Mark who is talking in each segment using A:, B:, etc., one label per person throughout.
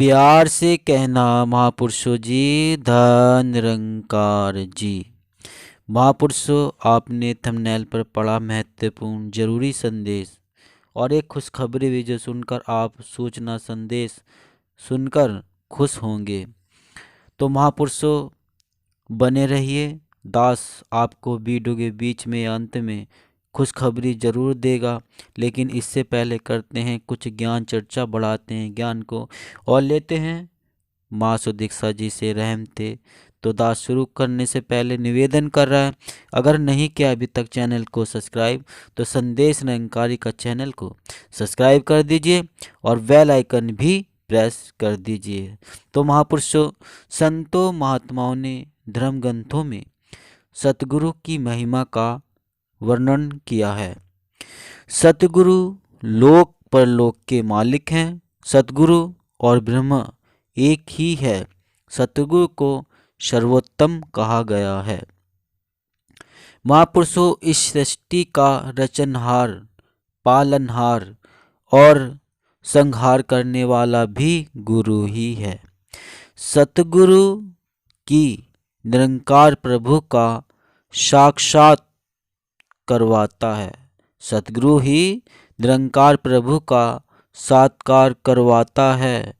A: प्यार से कहना महापुरुषों जी, धन निरंकार जी। महापुरुषों, आपने थंबनेल पर पढ़ा महत्वपूर्ण जरूरी संदेश और एक खुशखबरी भी जो सुनकर आप सूचना संदेश सुनकर खुश होंगे। तो महापुरुषों बने रहिए। दास आपको वीडियो के बीच में या अंत में खुशखबरी जरूर देगा, लेकिन इससे पहले करते हैं कुछ ज्ञान चर्चा, बढ़ाते हैं ज्ञान को और लेते हैं माँ सुदीक्षा जी से रहम थे। तो दास शुरू करने से पहले निवेदन कर रहा है, अगर नहीं किया अभी तक चैनल को सब्सक्राइब तो संदेश निरंकारी का चैनल को सब्सक्राइब कर दीजिए और बेल आइकन भी प्रेस कर दीजिए। तो महापुरुषों, संतों महात्माओं ने धर्म ग्रंथों में सतगुरु की महिमा का वर्णन किया है। सतगुरु लोक परलोक के मालिक हैं। सतगुरु और ब्रह्म एक ही है। सतगुरु को सर्वोत्तम कहा गया है। महापुरुषों, इस सृष्टि का रचनहार, पालनहार और संहार करने वाला भी गुरु ही है। सतगुरु की निरंकार प्रभु का साक्षात करवाता है। सतगुरु ही निरंकार प्रभु का साक्षात्कार करवाता है।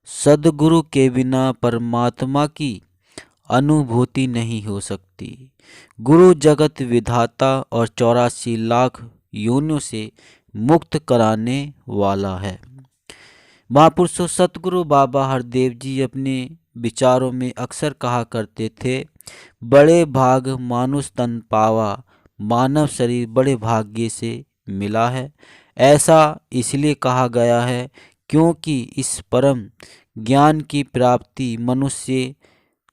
A: सद्गुरु के बिना परमात्मा की अनुभूति नहीं हो सकती। गुरु जगत विधाता और 84 लाख योनियों से मुक्त कराने वाला है। महापुरुषों, सतगुरु बाबा हरदेव जी अपने विचारों में अक्सर कहा करते थे, बड़े भाग मानुष तन पावा, मानव शरीर बड़े भाग्य से मिला है। ऐसा इसलिए कहा गया है क्योंकि इस परम ज्ञान की प्राप्ति मनुष्य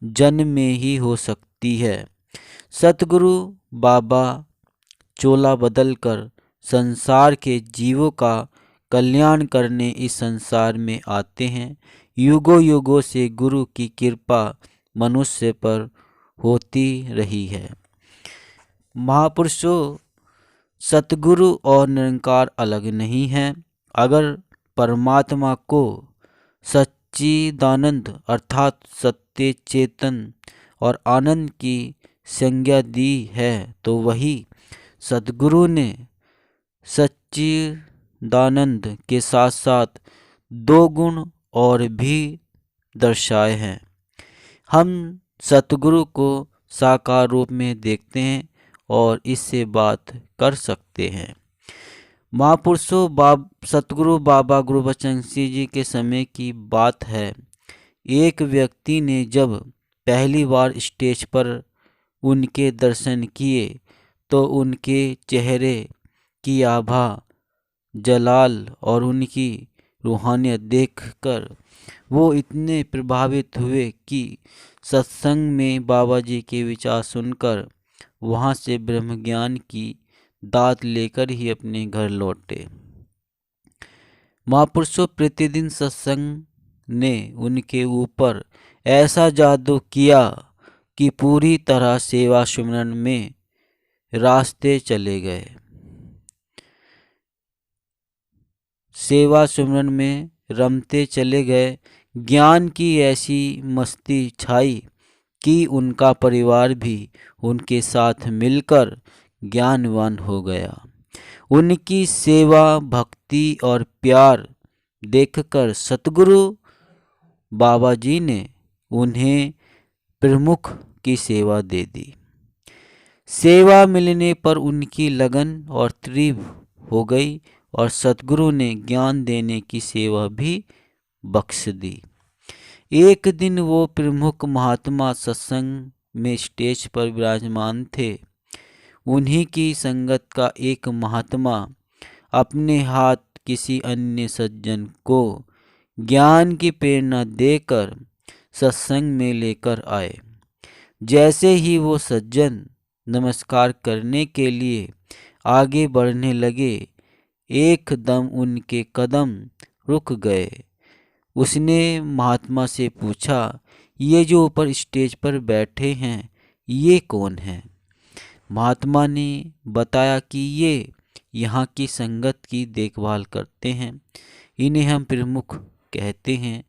A: जन्म में ही हो सकती है। सतगुरु बाबा चोला बदलकर संसार के जीवों का कल्याण करने इस संसार में आते हैं। युगों युगों से गुरु की कृपा मनुष्य पर होती रही है। महापुरुषों, सतगुरु और निरंकार अलग नहीं हैं। अगर परमात्मा को सच्चिदानंद अर्थात सत्य, चेतन और आनंद की संज्ञा दी है तो वही सतगुरु ने सच्चिदानंद के साथ साथ 2 गुण और भी दर्शाए हैं। हम सतगुरु को साकार रूप में देखते हैं और इससे बात कर सकते हैं। महापुरुषों, सतगुरु बाबा गुरबचन सिंह जी के समय की बात है। एक व्यक्ति ने जब पहली बार स्टेज पर उनके दर्शन किए तो उनके चेहरे की आभा, जलाल और उनकी रूहानियत देखकर वो इतने प्रभावित हुए कि सत्संग में बाबा जी के विचार सुनकर वहाँ से ब्रह्म ज्ञान की दात लेकर ही अपने घर लौटे। महापुरुषों, प्रतिदिन सत्संग ने उनके ऊपर ऐसा जादू किया कि पूरी तरह सेवा सुमरन में रास्ते चले गए। सेवा सुमरन में रमते चले गए। ज्ञान की ऐसी मस्ती छाई कि उनका परिवार भी उनके साथ मिलकर ज्ञानवान हो गया। उनकी सेवा, भक्ति और प्यार देखकर सतगुरु बाबा जी ने उन्हें प्रमुख की सेवा दे दी। सेवा मिलने पर उनकी लगन और तीव्र हो गई और सतगुरु ने ज्ञान देने की सेवा भी बख्श दी। एक दिन वो प्रमुख महात्मा सत्संग में स्टेज पर विराजमान थे। उन्हीं की संगत का एक महात्मा अपने हाथ किसी अन्य सज्जन को ज्ञान की प्रेरणा देकर सत्संग में लेकर आए। जैसे ही वो सज्जन नमस्कार करने के लिए आगे बढ़ने लगे, एकदम उनके कदम रुक गए। उसने महात्मा से पूछा, ये जो ऊपर स्टेज पर बैठे हैं ये कौन हैं? महात्मा ने बताया कि ये यहाँ की संगत की देखभाल करते हैं, इन्हें हम प्रमुख कहते हैं।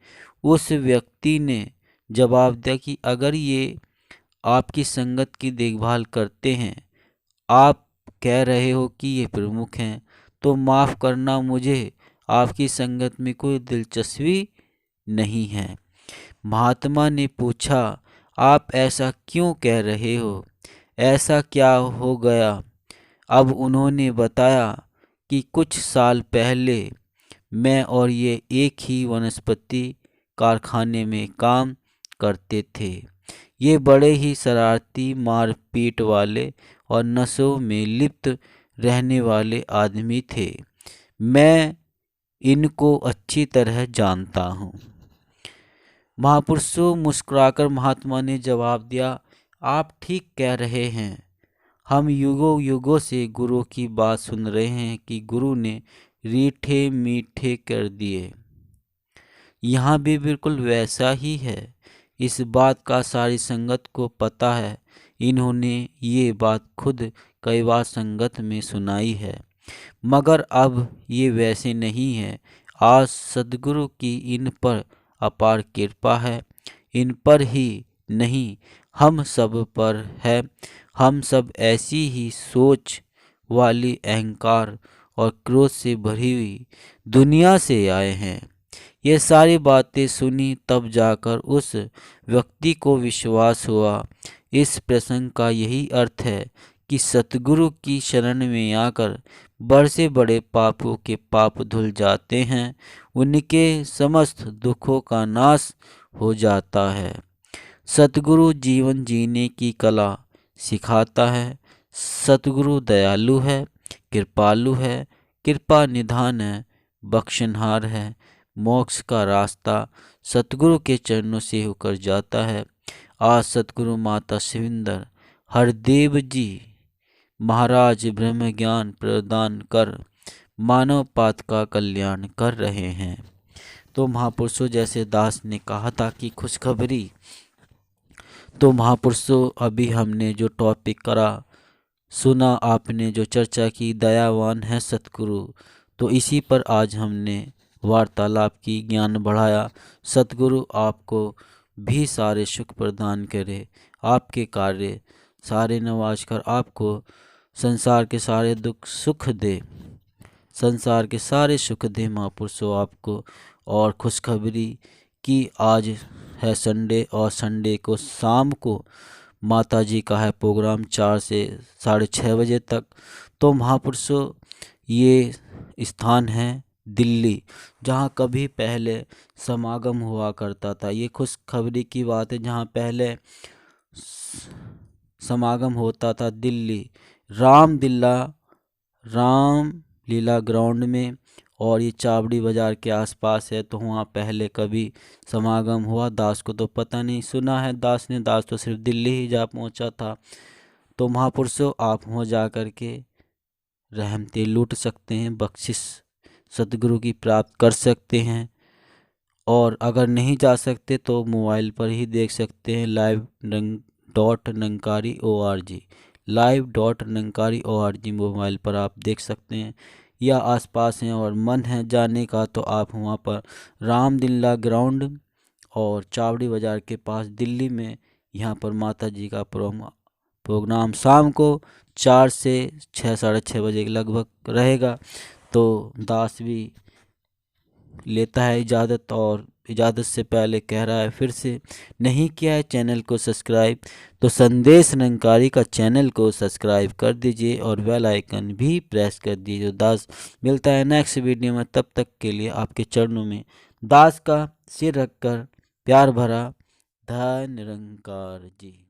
A: उस व्यक्ति ने जवाब दिया कि अगर ये आपकी संगत की देखभाल करते हैं, आप कह रहे हो कि ये प्रमुख हैं, तो माफ़ करना, मुझे आपकी संगत में कोई दिलचस्पी नहीं है। महात्मा ने पूछा, आप ऐसा क्यों कह रहे हो? ऐसा क्या हो गया? अब उन्होंने बताया कि कुछ साल पहले मैं और ये एक ही वनस्पति कारखाने में काम करते थे। ये बड़े ही शरारती, मारपीट वाले और नशों में लिप्त रहने वाले आदमी थे। मैं इनको अच्छी तरह जानता हूँ। महापुरुषों, मुस्कुराकर महात्मा ने जवाब दिया, आप ठीक कह रहे हैं। हम युगों युगों से गुरु की बात सुन रहे हैं कि गुरु ने रीठे मीठे कर दिए। यहाँ भी बिल्कुल वैसा ही है। इस बात का सारी संगत को पता है। इन्होंने ये बात खुद कई बार संगत में सुनाई है, मगर अब ये वैसे नहीं है। आज सदगुरु की इन पर अपार कृपा है। इन पर ही नहीं, हम सब पर है। हम सब ऐसी ही सोच वाली, अहंकार और क्रोध से भरी हुई दुनिया से आए हैं। ये सारी बातें सुनी तब जाकर उस व्यक्ति को विश्वास हुआ। इस प्रसंग का यही अर्थ है कि सतगुरु की शरण में आकर बड़े से बड़े पापों के पाप धुल जाते हैं, उनके समस्त दुखों का नाश हो जाता है। सतगुरु जीवन जीने की कला सिखाता है। सतगुरु दयालु है, कृपालु है, कृपा निधान है, बख्शनहार है। मोक्ष का रास्ता सतगुरु के चरणों से होकर जाता है। आज सतगुरु माता शिविंदर हरदेव जी महाराज ब्रह्म ज्ञान प्रदान कर मानव पात का कल्याण कर रहे हैं। तो महापुरुषों, जैसे दास ने कहा था कि खुशखबरी, तो महापुरुषों अभी हमने जो टॉपिक करा सुना, आपने जो चर्चा की, दयावान है सतगुरु, तो इसी पर आज हमने वार्तालाप की, ज्ञान बढ़ाया। सतगुरु आपको भी सारे सुख प्रदान करे, आपके कार्य सारे नवाज कर आपको संसार के सारे दुख सुख दे, संसार के सारे सुख दे महापुरुषों आपको। और खुशखबरी कि आज है संडे, और संडे को शाम को माता जी का है प्रोग्राम 4 से 6:30 बजे तक। तो महापुरुषों, ये स्थान है दिल्ली, जहाँ कभी पहले समागम हुआ करता था। ये खुशखबरी की बात है, जहाँ पहले समागम होता था दिल्ली राम लीला ग्राउंड में, और ये चावड़ी बाज़ार के आसपास है। तो वहाँ पहले कभी समागम हुआ, दास को तो पता नहीं, सुना है दास तो सिर्फ दिल्ली ही जा पहुँचा था। तो महापुरुषों, आप वहाँ जा कर के रहमतें लूट सकते हैं, बख्शिश सतगुरु की प्राप्त कर सकते हैं। और अगर नहीं जा सकते तो मोबाइल पर ही देख सकते हैं, live.nankari.org मोबाइल पर आप देख सकते हैं। या आसपास हैं और मन है जाने का, तो आप वहाँ पर रामलीला ग्राउंड और चावड़ी बाज़ार के पास दिल्ली में, यहाँ पर माता जी का प्रोग्राम शाम को 4 से 6, 6:30 बजे के लगभग रहेगा। तो दास भी लेता है इजाज़त, और इजाज़त से पहले कह रहा है, फिर से नहीं किया है चैनल को सब्सक्राइब तो संदेश निरंकारी का चैनल को सब्सक्राइब कर दीजिए और बेल आइकन भी प्रेस कर दीजिए। दास मिलता है नेक्स्ट वीडियो में, तब तक के लिए आपके चरणों में दास का सिर रखकर प्यार भरा धन्य निरंकार जी।